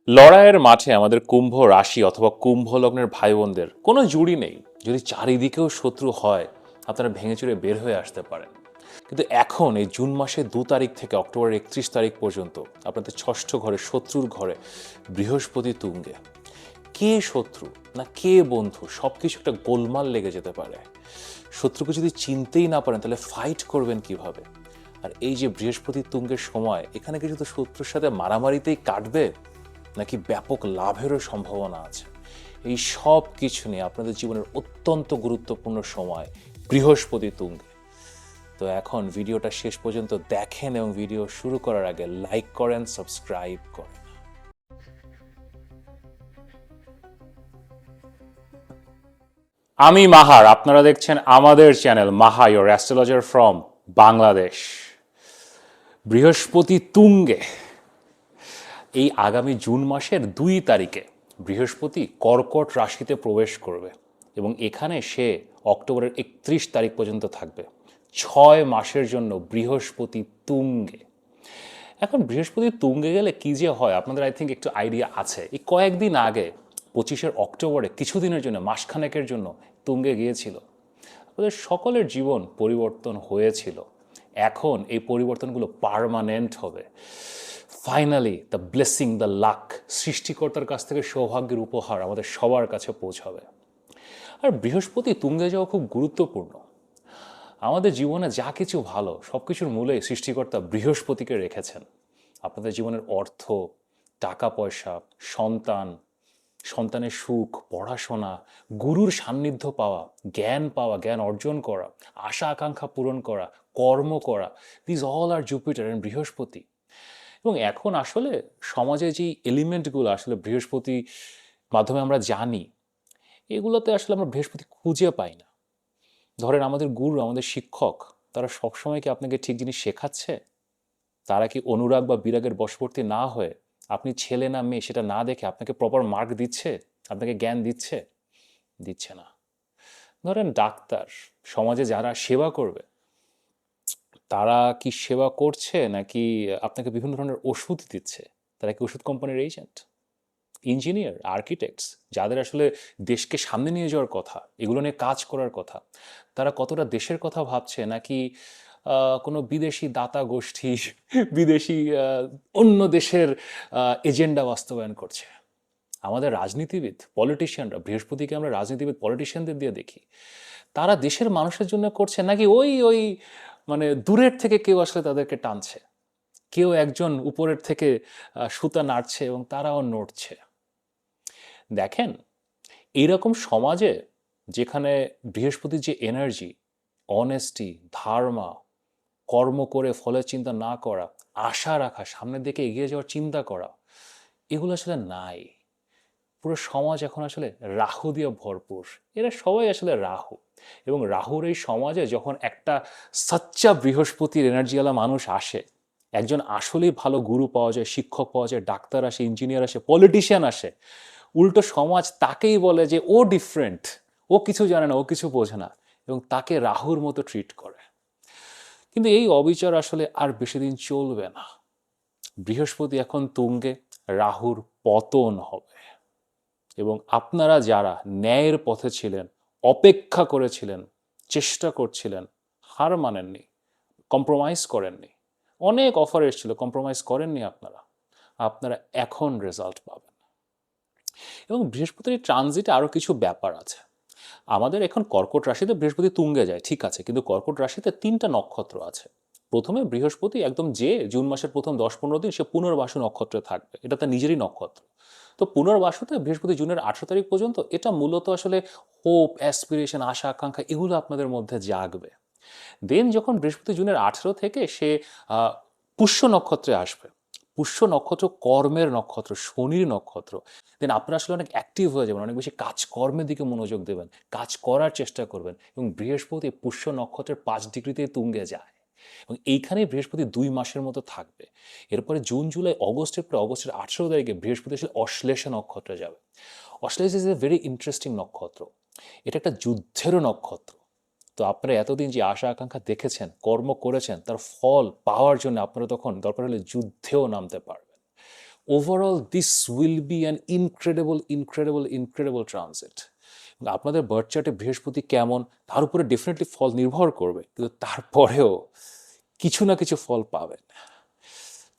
লড়াইয়ের মাঠে আমাদের কুম্ভ রাশি অথবা কুম্ভ লগ্নের ভাই বোনদের কোনো জুড়ি নেই। যদি চারিদিকেও শত্রু হয়, আপনারা ভেঙে চুরে বের হয়ে আসতে পারেন। কিন্তু এখন এই জুন মাসের 2 তারিখ থেকে অক্টোবরের 31 তারিখ পর্যন্ত আপনাদের ষষ্ঠ ঘরে, শত্রুর ঘরে বৃহস্পতি তুঙ্গে। কে শত্রু না কে বন্ধু, সব কিছু একটা গোলমাল লেগে যেতে পারে। শত্রুকে যদি চিনতেই না পারেন, তাহলে ফাইট করবেন কিভাবে? আর এই যে বৃহস্পতি তুঙ্গের সময়, এখানে কি শুধু শত্রুর সাথে মারামারিতেই কাটবে, নাকি ব্যাপক লাভেরও সম্ভাবনা আছে? এই সব কিছু নিয়ে আপনাদের জীবনের অত্যন্ত গুরুত্বপূর্ণ সময় বৃহস্পতি তুঙ্গে। তো এখন ভিডিওটা শেষ পর্যন্ত দেখেন এবং ভিডিও শুরু করার আগে লাইক করেন, সাবস্ক্রাইব করেন। আমি মাহার, আপনারা দেখছেন আমাদের channel Maha, your astrologer from Bangladesh. বৃহস্পতি তুঙ্গে এই আগামী জুন মাসের 2 তারিখে বৃহস্পতি কর্কট রাশিতে প্রবেশ করবে এবং এখানে সে অক্টোবরের 31 তারিখ পর্যন্ত থাকবে। 6 মাসের জন্য বৃহস্পতি তুঙ্গে। এখন বৃহস্পতি তুঙ্গে গেলে কি যে হয়, আপনাদের আই থিঙ্ক একটু আইডিয়া আছে। এই কয়েকদিন আগে 25 অক্টোবরে কিছুদিনের জন্য, মাসখানেকের জন্য তুঙ্গে গিয়েছিল। আমাদের সকলের জীবন পরিবর্তন হয়েছিল। এখন এই পরিবর্তনগুলো পার্মানেন্ট হবে। Finally the blessing, the luck, সৃষ্টিকর্তার কাছ থেকে সৌভাগ্যের উপহার আমাদের সবার কাছে পৌঁছাবে। আর বৃহস্পতি তুঙ্গে যাওয়া খুব গুরুত্বপূর্ণ। আমাদের জীবনে যা কিছু ভালো, সব কিছুর মূলে সৃষ্টিকর্তা বৃহস্পতিকে রেখেছেন। আপনাদের জীবনের অর্থ, টাকা পয়সা, সন্তান, সন্তানের সুখ, পড়াশোনা, গুরুর সান্নিধ্য পাওয়া, জ্ঞান অর্জন করা, আশা আকাঙ্ক্ষা পূরণ করা, কর্ম করা, this all are Jupiter and Brihaspati. এবং এখন আসলে সমাজে যেই এলিমেন্টগুলো আসলে বৃহস্পতি মাধ্যমে আমরা জানি, এগুলোতে আসলে আমরা বৃহস্পতি খুঁজে পাই না। ধরেন আমাদের গুরু, আমাদের শিক্ষক, তারা সবসময় কি আপনাকে ঠিক জিনিস শেখাচ্ছে? তারা কি অনুরাগ বা বিরাগের বশবর্তী না হয়ে, আপনি ছেলে না মেয়ে সেটা না দেখে আপনাকে প্রপার মার্ক দিচ্ছে, আপনাকে জ্ঞান দিচ্ছে? দিচ্ছে না। ধরেন ডাক্তার, সমাজে যারা সেবা করবে, তারা কি সেবা করছে নাকি আপনাকে বিভিন্ন ধরনের ওষুধ দিচ্ছে? তারা কি ওষুধ কোম্পানির এজেন্ট? ইঞ্জিনিয়ার, আর্কিটেক্টস, যাদের আসলে দেশকে সামনে নিয়ে যাওয়ার কথা, এগুলো নিয়ে কাজ করার কথা, তারা কতটা দেশের কথা ভাবছে, নাকি কোনো বিদেশি দাতা গোষ্ঠী, বিদেশি অন্য দেশের এজেন্ডা বাস্তবায়ন করছে? আমাদের রাজনীতিবিদ, পলিটিশিয়ানরা, বৃহস্পতিকে আমরা রাজনীতিবিদ, পলিটিশিয়ানদের দিয়ে দেখি, তারা দেশের মানুষের জন্য করছে, নাকি ওই ওই মানে দূরের থেকে কেউ আসলে তাদেরকে টানছে, কেউ একজন উপরের থেকে সুতা নাড়ছে এবং তারাও নড়ছে? দেখেন, এইরকম সমাজে যেখানে বৃহস্পতির যে এনার্জি, অনেস্টি, ধার্মা, কর্ম করে ফলের চিন্তা না করা, আশা রাখা, সামনের দিকে এগিয়ে যাওয়ার চিন্তা করা, এগুলো আসলে নাই। পুরো সমাজ এখন আসলে রাহু দিয়ে ভরপুর। এরা সবাই আসলে রাহু। এবং রাহুর এই সমাজে যখন একটা সাচ্চা বৃহস্পতির এনার্জিওয়ালা মানুষ আসে, একজন আসলেই ভালো গুরু পাওয়া যায়, শিক্ষক পাওয়া যায়, ডাক্তার আসে, ইঞ্জিনিয়ার আসে, পলিটিশিয়ান আসে, উল্টো সমাজ তাকেই বলে যে ও ডিফারেন্ট, ও কিছু জানে না, ও কিছু বোঝে না, এবং তাকে রাহুর মতো ট্রিট করে। কিন্তু এই অবিচার আসলে আর বেশি দিন চলবে না। বৃহস্পতি এখন তুঙ্গে, রাহুর পতন হবে। এবং আপনারা যারা ন্যায়ের পথে ছিলেন, অপেক্ষা করেছিলেন, চেষ্টা করছিলেন, হার মানেননি, কম্প্রোমাইজ করেননি, অনেক অফার এসেছিল, কম্প্রোমাইজ করেননি, আপনারা আপনারা এখন রেজাল্ট পাবেন। এবং বৃহস্পতির ট্রানজিটে আরও কিছু ব্যাপার আছে। আমাদের এখন কর্কট রাশিতে বৃহস্পতি তুঙ্গে যায়, ঠিক আছে, কিন্তু কর্কট রাশিতে 3টা নক্ষত্র আছে। প্রথমে বৃহস্পতি একদম যে জুন মাসের প্রথম 10-15 দিন সে পুনর্বাসু নক্ষত্রে থাকবে, এটা তার নিজেরই নক্ষত্র। তো পুনর্বাসুতে বৃহস্পতি জুনের 18 তারিখ পর্যন্ত, এটা মূলত আসলে হোপ, অ্যাসপিরেশন, আশা আকাঙ্ক্ষা, এগুলো আপনাদের মধ্যে জাগবে। দেন যখন বৃহস্পতি জুনের 18 থেকে সে পুষ্য নক্ষত্রে আসবে, পুষ্য নক্ষত্র কর্মের নক্ষত্র, শনির নক্ষত্র, দেন আপনারা আসলে অনেক অ্যাক্টিভ হয়ে যাবেন, অনেক বেশি কাজকর্মের দিকে মনোযোগ দেবেন, কাজ করার চেষ্টা করবেন। এবং বৃহস্পতি পুষ্য নক্ষত্রের 5 ডিগ্রিতে তুঙ্গে যায় এবং এইখানেই বৃহস্পতি 2 মাসের মতো থাকবে। এরপরে জুন, জুলাই, অগস্টের পরে অগস্টের 18 তারিখে বৃহস্পতি আসলে অশ্লেষা নক্ষত্রে যাবে। Ashlesha is a very interesting নক্ষত্র। এটা একটা যুদ্ধেরও নক্ষত্র। তো আপনারা এতদিন যে আশা আকাঙ্ক্ষা দেখেছেন, কর্ম করেছেন, তার ফল পাওয়ার জন্য আপনারা তখন দরকার হলে যুদ্ধেও নামতে পারবেন। Overall this will be an incredible transit. আপনাদের বার্থ চার্টে বৃহস্পতি কেমন তার উপরে ডেফিনেটলি ফল নির্ভর করবে, কিন্তু তারপরেও কিছু না কিছু ফল পাবেন।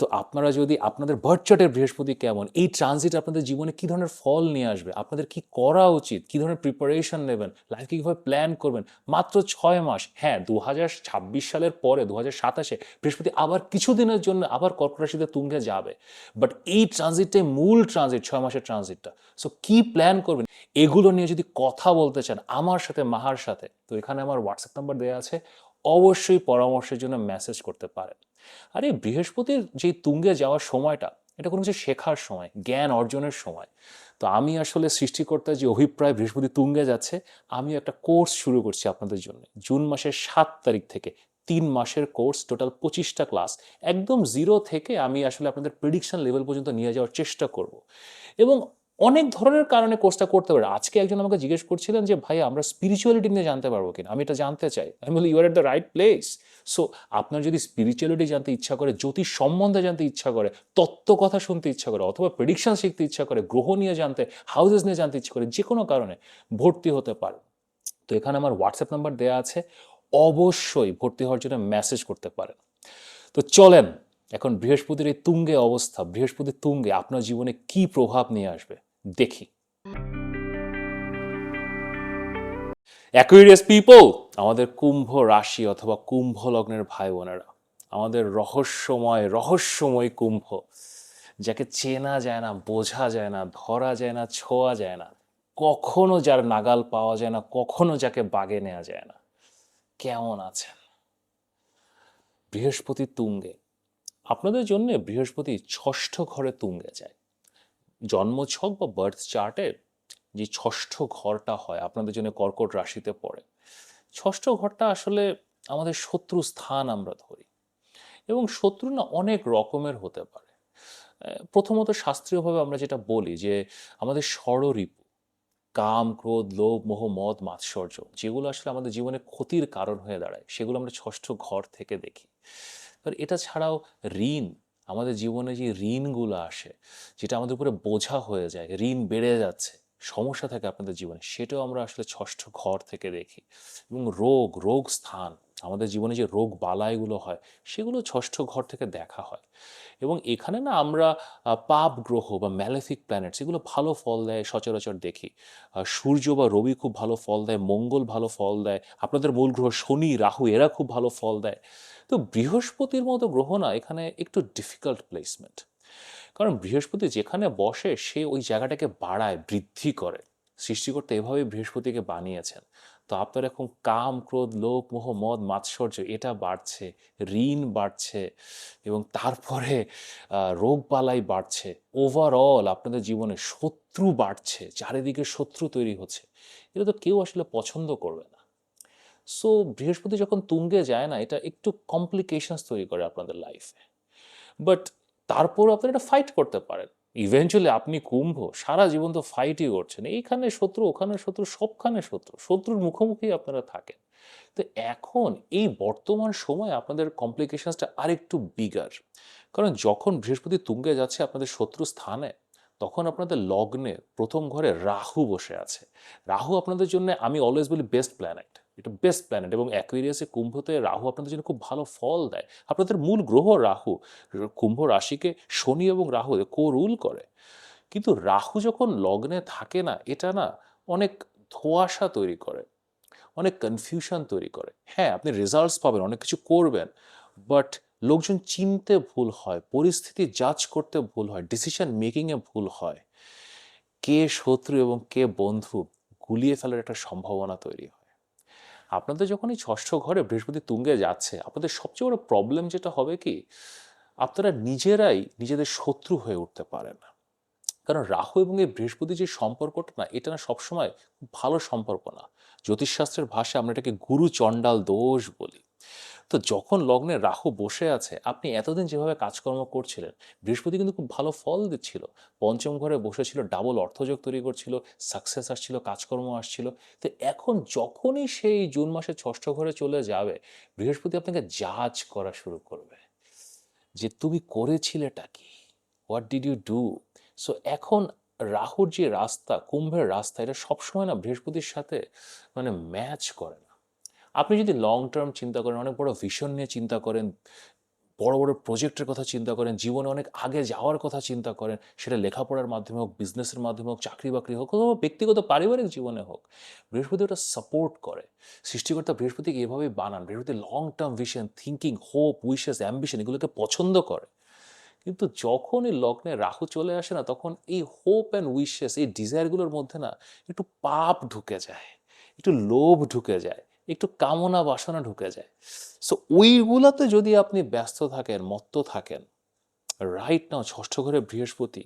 তো আপনারা যদি আপনাদের বার্থ চার্টের বৃহস্পতি কেমন, এই ট্রানজিট আপনাদের জীবনে কী ধরনের ফল নিয়ে আসবে, আপনাদের কি করা উচিত, কী ধরনের প্রিপারেশন নেবেন, লাইফকে কীভাবে প্ল্যান করবেন, মাত্র 6 মাস। হ্যাঁ, 2026 সালের পরে 2027-এ বৃহস্পতি আবার কিছুদিনের জন্য আবার কর্কট রাশিতে তুঙ্গে যাবে, বাট এই ট্রানজিটটাই মূল ট্রানজিট, 6 মাসের ট্রানজিটটা। সো কি প্ল্যান করবেন এগুলো নিয়ে যদি কথা বলতে চান আমার সাথে, মাহার সাথে, তো এখানে আমার হোয়াটসঅ্যাপ নাম্বার দেওয়া আছে, অবশ্যই পরামর্শের জন্য মেসেজ করতে পারেন। আর এই বৃহস্পতির যে তুঙ্গে যাওয়ার সময়টা, এটা কোনো কিছু শেখার সময়, জ্ঞান অর্জনের সময়। তো আমি আসলে সৃষ্টিকর্তার যে অভিপ্রায় বৃহস্পতি তুঙ্গে যাচ্ছে, আমি একটা কোর্স শুরু করছি আপনাদের জন্য জুন মাসের 7 তারিখ থেকে। 3 মাসের কোর্স, টোটাল 25টা ক্লাস, একদম জিরো থেকে আমি আসলে আপনাদের প্রেডিকশন লেভেল পর্যন্ত নিয়ে যাওয়ার চেষ্টা করব। এবং অনেক ধরনের কারণে কোর্সটা করতে পারে। আজকে একজন আমাকে জিজ্ঞেস করছিলেন যে ভাই আমরা স্পিরিচুয়ালিটি নিয়ে জানতে পারবো কিনা, আমি এটা জানতে চাই। আমি বলি you are at the right place. So আপনার যদি স্পিরিচুয়ালিটি জানতে ইচ্ছা করে, জ্যোতিষ সম্বন্ধে জানতে ইচ্ছা করে, তত্ত্ব কথা শুনতে ইচ্ছা করে, অথবা প্রেডিকশন শিখতে ইচ্ছা করে, গ্রহ নিয়ে জানতে, হাউসেস নিয়ে জানতে ইচ্ছা করে, যে কোনো কারণে ভর্তি হতে পারে। তো এখানে আমার হোয়াটসঅ্যাপ নাম্বার দেওয়া আছে, অবশ্যই ভর্তি হওয়ার জন্য মেসেজ করতে পারেন। তো চলেন এখন বৃহস্পতির এই তুঙ্গে অবস্থা, বৃহস্পতির তুঙ্গে আপনার জীবনে কি প্রভাব নিয়ে আসবে দেখি। অ্যাকুয়ারিয়াস পিপল, আমাদের কুম্ভ রাশি অথবা কুম্ভ লগ্নের ভাই বোনেরা, আমাদের রহস্যময় কুম্ভ, যাকে চেনা যায় না, বোঝা যায় না, ধরা যায় না, ছোঁয়া যায় না, কখনো যার নাগাল পাওয়া যায় না, কখনো যাকে বাগে নেওয়া যায় না। কেমন আছেন? বৃহস্পতি তুঙ্গে, আপনাদের জন্য বৃহস্পতি ষষ্ঠ ঘরে তুঙ্গে যায়। জন্মছক বা বার্থ চার্টে যে ষষ্ঠ ঘরটা হয় আপনাদের জন্য কর্কট রাশিতে পড়ে, ষষ্ঠ ঘরটা আসলে আমাদের শত্রু স্থান আমরা ধরি। এবং শত্রু না অনেক রকমের হতে পারে। প্রথমত শাস্ত্রীয়ভাবে আমরা যেটা বলি যে আমাদের ষড়রিপু, কাম, ক্রোধ, লোভ, মোহ, মদ, মাৎসর্য, যেগুলো আসলে আমাদের জীবনে ক্ষতির কারণ হয়ে দাঁড়ায়, সেগুলো আমরা ষষ্ঠ ঘর থেকে দেখি। এবার এটা ছাড়াও ঋণ, আমাদের জীবনে যে ঋণগুলো আসে, যেটা আমাদের উপরে বোঝা হয়ে যায়, ঋণ বেড়ে যাচ্ছে, সমস্যা থাকে আপনাদের জীবনে, সেটাও আমরা আসলে ষষ্ঠ ঘর থেকে দেখি। এবং রোগ স্থান, আমাদের জীবনে যে রোগ বালাইগুলো হয়, সেগুলো ষষ্ঠ ঘর থেকে দেখা হয়। এবং এখানে না আমরা পাপ গ্রহ বা ম্যালেফিক প্ল্যানেটস, এগুলো ভালো ফল দেয় সচরাচর দেখি। সূর্য বা রবি খুব ভালো ফল দেয়, মঙ্গল ভালো ফল দেয়, আপনাদের মূল গ্রহ শনি, রাহু, এরা খুব ভালো ফল দেয়। তো বৃহস্পতির মতো গ্রহ না এখানে একটু ডিফিকাল্ট প্লেসমেন্ট। কারণ বৃহস্পতি যেখানে বসে সে ওই জায়গাটাকে বাড়ায়, বৃদ্ধি করে। সৃষ্টিকর্তা এভাবেই বৃহস্পতিকে বানিয়েছেন। তো আপনার এখন কাম, ক্রোধ, লোভ, মোহ, মদ, মাৎসর্য, এটা বাড়ছে, ঋণ বাড়ছে, এবং তারপরে রোগবালাই বাড়ছে। ওভারঅল আপনাদের জীবনে শত্রু বাড়ছে, চারিদিকে শত্রু তৈরি হচ্ছে। এটা তো কেউ আসলে পছন্দ করবে না। সো বৃহস্পতি যখন তুঙ্গে যায় না, এটা একটু কমপ্লিকেশনস তৈরি করে আপনাদের লাইফে। বাট তারপর আপনারা এটা ফাইট করতে পারেন। ইভেনচুয়ালি আপনি কুম্ভ, সারা জীবন তো ফাইটই করছেন, এইখানে শত্রু, ওখানে শত্রু, সবখানে শত্রু, শত্রুর মুখোমুখি আপনারা থাকেন। তো এখন এই বর্তমান সময়ে আপনাদের কমপ্লিকেশনসটা আরেকটু বিগার। কারণ যখন বৃহস্পতি তুঙ্গে যাচ্ছে আপনাদের শত্রু স্থানে, তখন আপনাদের লগ্নে প্রথম ঘরে রাহু বসে আছে। রাহু আপনাদের জন্য, আমি অলওয়েজ বলি, বেস্ট প্ল্যানেট, এটা বেস্ট প্ল্যানেট। এবং অ্যাকুয়ারিয়াসে, কুম্ভতে রাহু আপনাদের জন্য খুব ভালো ফল দেয়। আপনাদের মূল গ্রহ রাহু, কুম্ভ রাশিকে শনি এবং রাহু রুল করে। কিন্তু রাহু যখন লগ্নে থাকে না, এটা না অনেক ধোঁয়াশা তৈরি করে, অনেক কনফিউশন তৈরি করে। হ্যাঁ, আপনি রেজাল্টস পাবেন, অনেক কিছু করবেন, বাট লোকজন চিনতে ভুল হয়, পরিস্থিতি জাজ করতে ভুল হয়, ডিসিশন মেকিংয়ে ভুল হয়, কে শত্রু এবং কে বন্ধু গুলিয়ে ফেলার একটা সম্ভাবনা তৈরি হয়। আপনাদের যখন এই ষষ্ঠ ঘরে বৃহস্পতি তুঙ্গে যাচ্ছে, আপনাদের সবচেয়ে বড় প্রবলেম যেটা হবে কি, আপনারা নিজেরাই নিজেদের শত্রু হয়ে উঠতে পারেন না। কারণ রাহু এবং এই বৃহস্পতি যে সম্পর্কটা না, এটা না সবসময় খুব ভালো সম্পর্ক না। জ্যোতিষশাস্ত্রের ভাষায় আমরা এটাকে গুরু চণ্ডাল দোষ বলি। তো যখন লগ্নে রাহু বসে আছে, আপনি এতদিন যেভাবে কাজকর্ম করছিলেন, বৃহস্পতি কিন্তু খুব ভালো ফল দিচ্ছিল, পঞ্চম ঘরে বসেছিল, ডাবল অর্থযোগ তৈরি করছিল, সাকসেস আসছিল, কাজকর্ম আসছিল। তো এখন যখনই সেই জুন মাসে ষষ্ঠ ঘরে চলে যাবে, বৃহস্পতি আপনাকে জাজ করা শুরু করবে যে তুমি করেছিলেটা কি, what did you do? So এখন রাহুর যে রাস্তা, কুম্ভের রাস্তা, এটা সবসময় না বৃহস্পতির সাথে মানে ম্যাচ করে না। আপনি যদি লং টার্ম চিন্তা করেন, অনেক বড় ভিশন নিয়ে চিন্তা করেন, বড় বড় প্রজেক্টের কথা চিন্তা করেন, জীবনে অনেক আগে যাওয়ার কথা চিন্তা করেন, সেটা লেখাপড়ার মাধ্যমে হোক, বিজনেসের মাধ্যমে হোক, চাকরি বাকরি হোক, অথবা ব্যক্তিগত পারিবারিক জীবনে হোক, বৃহস্পতি ওটা সাপোর্ট করে। সৃষ্টিকর্তা বৃহস্পতিকে এভাবেই বানান। বৃহস্পতি long term vision, thinking, hope, wishes, ambition এগুলোকে পছন্দ করে। কিন্তু যখনই লগ্নে রাহু চলে আসে না, তখন এই হোপ অ্যান্ড উইশেস, এই ডিজায়ারগুলোর মধ্যে না একটু পাপ ঢুকে যায়, একটু লোভ ঢুকে যায়, একটু কামনা বাসনা ঢুকে যায়। সো ওইগুলাতে যদি আপনি ব্যস্ত থাকেন, মত্ত থাকেন, রাইট নাও ষষ্ঠ ঘরে বৃহস্পতি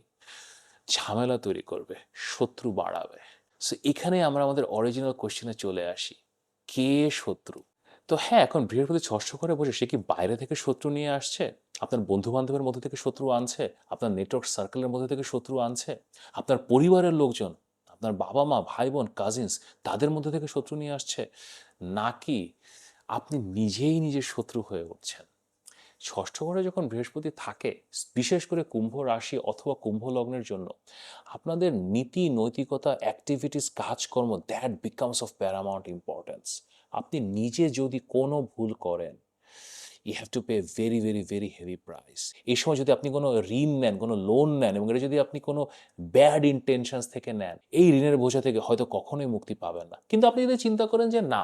ঝামেলা তৈরি করবে, শত্রু বাড়াবে। সো এখানে আমরা আমাদের অরিজিনাল কোশ্চেনে চলে আসি, কে শত্রু? তো হ্যাঁ, এখন বৃহস্পতি ষষ্ঠ ঘরে বসে সে কি বাইরে থেকে শত্রু নিয়ে আসছে? আপনার বন্ধু বান্ধবের মধ্যে থেকে শত্রু আনছে? আপনার নেটওয়ার্ক সার্কেলের মধ্যে থেকে শত্রু আনছে? আপনার পরিবারের লোকজন, আপনার বাবা মা, ভাই বোন, কাজিনস, তাদের মধ্যে থেকে শত্রু নিয়ে আসছে? নাকি আপনি নিজেই নিজের শত্রু হয়ে উঠছেন? ষষ্ঠ ঘরে যখন বৃহস্পতি থাকে, বিশেষ করে কুম্ভ রাশি অথবা কুম্ভ লগ্নের জন্য, আপনাদের নীতি নৈতিকতা, অ্যাক্টিভিটিস, কাজকর্ম, that becomes of paramount importance. আপনি নিজে যদি কোনো ভুল করেন, you have to pay very very very heavy price. এই সময় যদি আপনি কোনো ঋণ নেন, কোনো লোন নেন, এবং এটা যদি আপনি কোনো ব্যাড ইন্টেনশনস থেকে নেন, এই ঋণের বোঝা থেকে হয়তো কখনোই মুক্তি পাবেন না। কিন্তু আপনি যদি চিন্তা করেন যে না,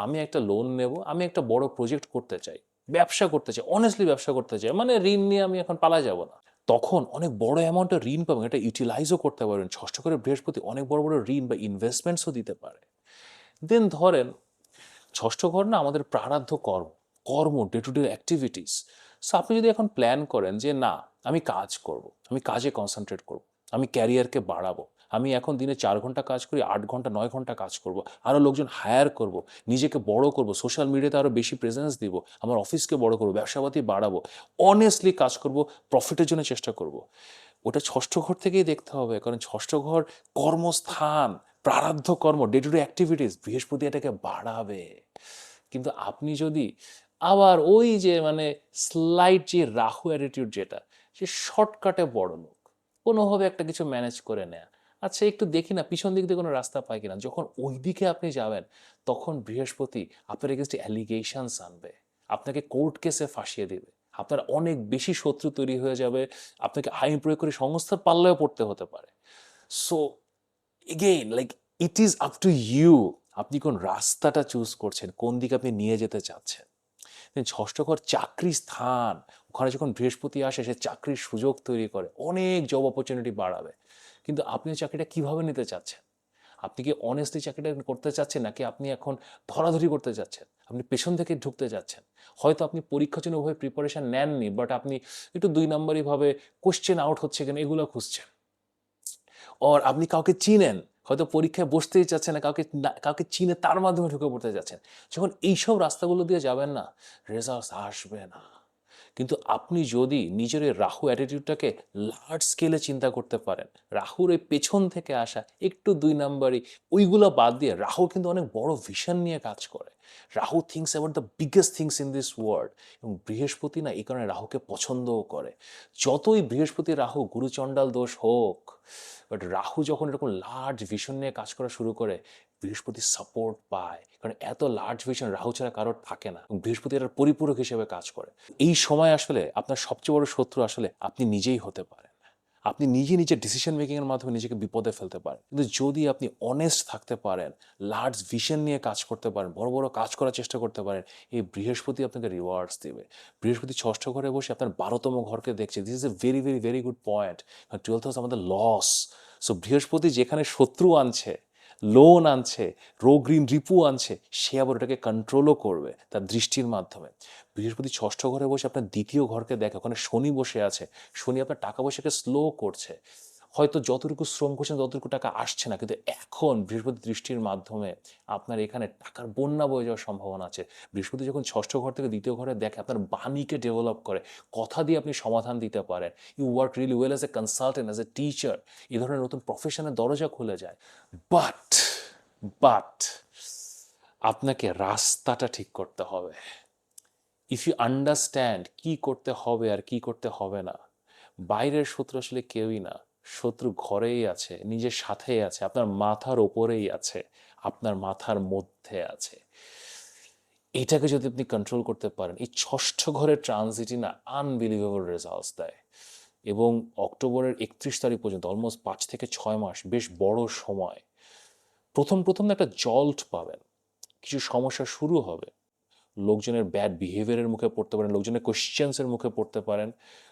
আমি একটা লোন নেব, আমি একটা বড় প্রজেক্ট করতে চাই, ব্যবসা করতে চাই, অনেস্টলি ব্যবসা করতে চাই, মানে ঋণ নিয়ে আমি এখন পালায় যাব না, তখন অনেক বড় অ্যামাউন্টের ঋণ পাবেন, এটা ইউটিলাইজও করতে পারবেন। ষষ্ঠ করে বৃহস্পতি অনেক বড় বড় ঋণ বা ইনভেস্টমেন্টসও দিতে পারে। দেন ধরেন ষষ্ঠ ঘর না আমাদের প্রারাব্ধ কর্ম, কর্ম, day to day activities. So আপনি যদি এখন প্ল্যান করেন যে না, আমি কাজ করব, আমি কাজে কনসেন্ট্রেট করব, আমি ক্যারিয়ারকে বাড়াবো, আমি এখন দিনে 4 ঘন্টা কাজ করি, 8 ঘন্টা 9 ঘন্টা কাজ করব, আরও লোকজন হায়ার করব, নিজেকে বড় করব, সোশ্যাল মিডিয়াতে আরও বেশি প্রেজেন্স দিব, আমার অফিসকে বড় করবো, ব্যবসাপাতি বাড়াবো, অনেস্টলি কাজ করব, প্রফিটের জন্য চেষ্টা করব, ওটা ষষ্ঠ ঘর থেকেই দেখতে হবে। কারণ ষষ্ঠ ঘর কর্মস্থান, প্রারাব্ধ কর্ম, ডে টু ডে অ্যাক্টিভিটিস, বৃহস্পতি এটাকে বাড়াবে। কিন্তু আপনি যদি আবার ওই যে মানে স্লাইট যে রাহু অ্যাটিটিউড, যেটা সে শর্টকাটে বড় লোক, কোনোভাবে একটা কিছু ম্যানেজ করে নেয়া, আচ্ছা একটু দেখি না পিছন দিক দিয়ে কোনো রাস্তা পাই কিনা, যখন ওই দিকে আপনি যাবেন, তখন বৃহস্পতি আপনার এগেনস্টে অ্যালিগেশনস আনবে, আপনাকে কোর্ট কেসে ফাঁসিয়ে দিবে, আপনার অনেক বেশি শত্রু তৈরি হয়ে যাবে, আপনাকে আইন প্রয়োগ করে সংস্থার পাল্লায় পড়তে হতে পারে। So again like it is up to you, আপনি কোন রাস্তাটা চুজ করছেন, কোন দিকে আপনি নিয়ে যেতে চাচ্ছেন। ষষ্ঠ ঘর চাকরি স্থান, ওখানে যখন বৃহস্পতি আসে সে চাকরির সুযোগ তৈরি করে, অনেক জব অপরচুনিটি বাড়াবে। কিন্তু আপনি চাকরিটা কিভাবে নিতে চাচ্ছেন? আপনি কি অনেস্টলি চাকরিটা করতে চাচ্ছেন, নাকি আপনি এখন ধরাধরি করতে চাচ্ছেন, আপনি পেছন থেকে ঢুকতে যাচ্ছেন? হয়তো আপনি পরীক্ষার জন্য ওভাবে প্রিপারেশন নেননি, বাট আপনি একটু 2 নম্বরই ভাবে কোশ্চেন আউট হচ্ছে কেন এগুলো খুঁজছেন। ওর আপনি কাউকে চিনেন, হয়তো পরীক্ষায় বসতেই চাচ্ছেন না, কাউকে চিনে তার মাধ্যমে ঢুকে পড়তে যাচ্ছেন। যখন এইসব রাস্তাগুলো দিয়ে যাবেন না, রেজাল্টস আসবে না। কিন্তু আপনি যদি নিজের এই রাহু অ্যাটিটিউডটাকে লার্জ স্কেলে চিন্তা করতে পারেন, রাহুর এই পেছন থেকে আসা একটু 2 নম্বরই, ওইগুলো বাদ দিয়ে রাহু কিন্তু অনেক বড় ভিশন নিয়ে কাজ করে। Rahu things about the biggest things in this world. এবং বৃহস্পতি না এই কারণে রাহুকে পছন্দও করে। যতই বৃহস্পতি রাহু গুরুচণ্ডাল দোষ হোক, বাট রাহু যখন এরকম লার্জ ভিশন নিয়ে কাজ করা শুরু করে, বৃহস্পতি সাপোর্ট পায়। কারণ এত লার্জ ভিশন রাহু ছাড়া কারোর থাকে না, এবং বৃহস্পতি এটার পরিপূরক হিসেবে কাজ করে। এই সময় আসলে আপনার সবচেয়ে বড় শত্রু আসলে আপনি নিজেই হতে পারেন। আপনি নিজে নিজের ডিসিশন মেকিংয়ের মাধ্যমে নিজেকে বিপদে ফেলতে পারেন। কিন্তু যদি আপনি অনেস্ট থাকতে পারেন, লার্জ ভিশন নিয়ে কাজ করতে পারেন, বড় বড় কাজ করার চেষ্টা করতে পারেন, এই বৃহস্পতি আপনাকে রিওয়ার্ডস দেবে। বৃহস্পতি ষষ্ঠ ঘরে বসে আপনার 12তম ঘরকে দেখছে। This is a very very very good point. 12th house আমাদের লস। সো বৃহস্পতি যেখানে শত্রু আনছে, লোন আনছে, রোগ ঋণ রিপু আনছে, সে আবার ওটাকে কন্ট্রোলও করবে তার দৃষ্টির মাধ্যমে। বৃহস্পতি ষষ্ঠ ঘরে বসে আপনার দ্বিতীয় ঘরকে দেখে, ওখানে শনি বসে আছে, শনি আপনার টাকা পয়সাকে স্লো করছে। হয়তো যতটুকু শ্রম করছেন ততটুকু টাকা আসছে না, কিন্তু এখন বৃহস্পতি দৃষ্টির মাধ্যমে আপনার এখানে টাকার বন্যা বয়ে যাওয়ার সম্ভাবনা আছে। বৃহস্পতি যখন ষষ্ঠ ঘর থেকে দ্বিতীয় ঘরে দেখে, আপনার বাণীকে ডেভেলপ করে, কথা দিয়ে আপনি সমাধান দিতে পারেন। You work really well as a consultant, as a teacher, এই ধরনের নতুন প্রফেশনের দরজা খুলে যায়। বাট বাট আপনাকে রাস্তাটা ঠিক করতে হবে। ইফ ইউ আন্ডারস্ট্যান্ড কি করতে হবে আর কি করতে হবে না, বাইরের শত্রু আসলে কেউই না, শত্রু ঘরেই আছে, নিজের সাথেই আছে, আপনার মাথার ওপরেই আছে, আপনার মাথার মধ্যে আছে। এটাকে যদি আপনি কন্ট্রোল করতে পারেন, এই ষষ্ঠ ঘরের ট্রানজিটই না আনবিলিভেবল রেজাল্টস দেয়। এবং অক্টোবরের 31 তারিখ পর্যন্ত অলমোস্ট 5 থেকে 6 মাস বেশ বড় সময়। প্রথম প্রথম না একটা জল্ট পাবেন, কিছু সমস্যা শুরু হবে, লোকজনের ব্যাড বিহেভিয়ারের মুখে পড়তে পারেন, লোকজনের কোয়েশ্চেন্সের মুখে পড়তে পারেন।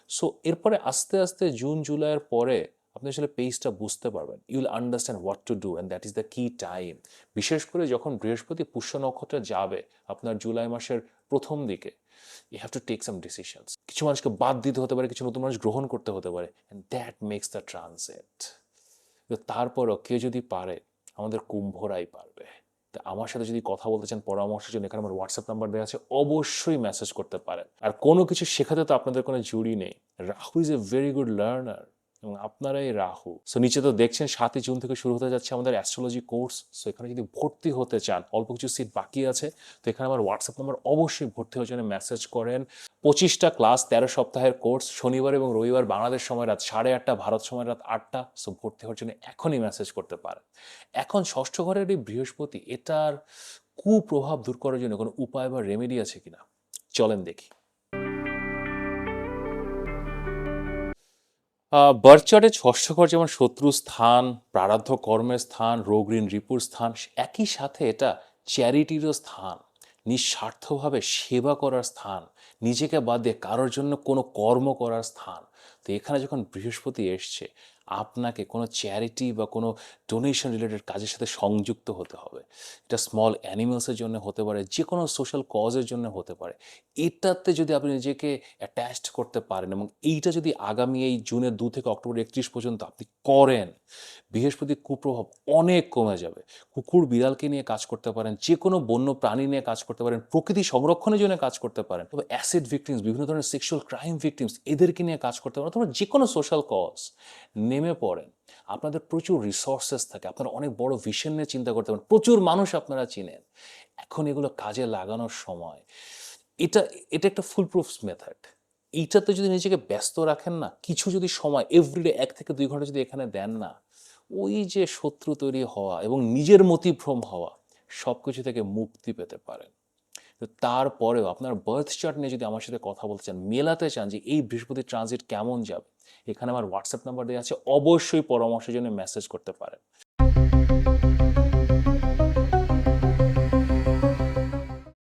সো এরপরে আস্তে আস্তে জুন জুলাইয়ের পরে আপনি আসলে পেজটা বুঝতে পারবেন, you will understand what to do, and that is the key time. বিশেষ করে যখন বৃহস্পতি পুষ্য নক্ষত্রে যাবে আপনার জুলাই মাসের প্রথম দিকে, you have to take some decisions. কিছু মানুষকে বাদ দিতে হতে পারে, কিছু নতুন মানুষ গ্রহণ করতে হতে পারে, and that makes the transit. তারপরও কেউ যদি পারে, আমাদের কুম্ভরাই পারবে। তা আমার সাথে যদি কথা বলতে চান পরামর্শের জন্য, এখানে আমার হোয়াটসঅ্যাপ নাম্বার দেওয়া আছে, অবশ্যই মেসেজ করতে পারেন। আর কোনো কিছু শেখাতে তো আপনাদের কোনো জুড়ি নেই। Rahu is a very good learner, এবং আপনারাই রাহু। সো নিচে তো দেখছেন 7ই জুন থেকে শুরু হতে যাচ্ছে আমাদের অ্যাস্ট্রোলজি কোর্স। সো এখানে যদি ভর্তি হতে চান, অল্প কিছু সিট বাকি আছে, তো এখানে আমার হোয়াটসঅ্যাপ নাম্বার, অবশ্যই ভর্তি হওয়ার জন্য মেসেজ করেন। 25টা ক্লাস, 13 সপ্তাহের কোর্স, শনিবার এবং রবিবার বাংলাদেশ সময় রাত 8:30, ভারত সময় রাত 8টা। সো ভর্তি হওয়ার জন্য এখনই মেসেজ করতে পারেন। এখন ষষ্ঠ ঘরের এই বৃহস্পতি, এটার কুপ্রভাব দূর করার জন্য কোনো উপায় বা রেমেডি আছে কিনা, চলেন দেখি। বার্থ চার্টে ষষ্ঠ ঘর যেমন শত্রু স্থান, প্রারাব্ধ কর্মের স্থান, রোগ ঋণ রিপুর স্থান, একই সাথে এটা চ্যারিটিরও স্থান, নিঃস্বার্থভাবে সেবা করার স্থান, নিজেকে বাদ দিয়ে কারোর জন্য কোনো কর্ম করার স্থান। তো এখানে যখন বৃহস্পতি এসছে, আপনাকে কোনো চ্যারিটি বা কোনো ডোনেশন রিলেটেড কাজের সাথে সংযুক্ত হতে হবে। এটা স্মল অ্যানিমেলসের জন্য হতে পারে, যে কোনো সোশ্যাল কজের জন্য হতে পারে। এটাতে যদি আপনি নিজেকে অ্যাটাচড করতে পারেন, এবং এইটা যদি আগামী এই জুনের 2 থেকে অক্টোবর 31 পর্যন্ত আপনি করেন, বৃহস্পতির কুপ্রভাব অনেক কমে যাবে। কুকুর বিড়ালকে নিয়ে কাজ করতে পারেন, যে কোনো বন্য প্রাণী নিয়ে কাজ করতে পারেন, প্রকৃতি সংরক্ষণের জন্য কাজ করতে পারেন, তবে অ্যাসিড ভিকটিমস, বিভিন্ন ধরনের সেক্সুয়াল ক্রাইম ভিকটিমস, এদেরকে নিয়ে কাজ করতে পারেন, অথবা যে কোনো সোশ্যাল কজ নেমে পড়েন। আপনাদের প্রচুর রিসোর্সেস থাকে, আপনারা অনেক বড় ভিশন নিয়ে চিন্তা করতে পারেন, প্রচুর মানুষ আপনারা চিনেন। এখন এগুলো কাজে লাগানোর সময়। এটা এটা একটা ফুল প্রুফ মেথড। এইটাতে যদি নিজেকে ব্যস্ত রাখেন না, কিছু যদি সময় এভরিডে 1 থেকে 2 ঘন্টা যদি এখানে দেন না, ওই যে শত্রু তৈরি হওয়া এবং নিজের মতিভ্রম হওয়া, সব কিছু থেকে মুক্তি পেতে পারেন। তো তারপরেও আপনার বার্থ চার্ট নিয়ে যদি আমার সাথে কথা বলতে চান, মেলাতে চান যে এই বৃহস্পতির ট্রানজিট কেমন যাবে, এখানে আমার হোয়াটসঅ্যাপ নাম্বার দেওয়া আছে, অবশ্যই পরামর্শের জন্য মেসেজ করতে পারেন।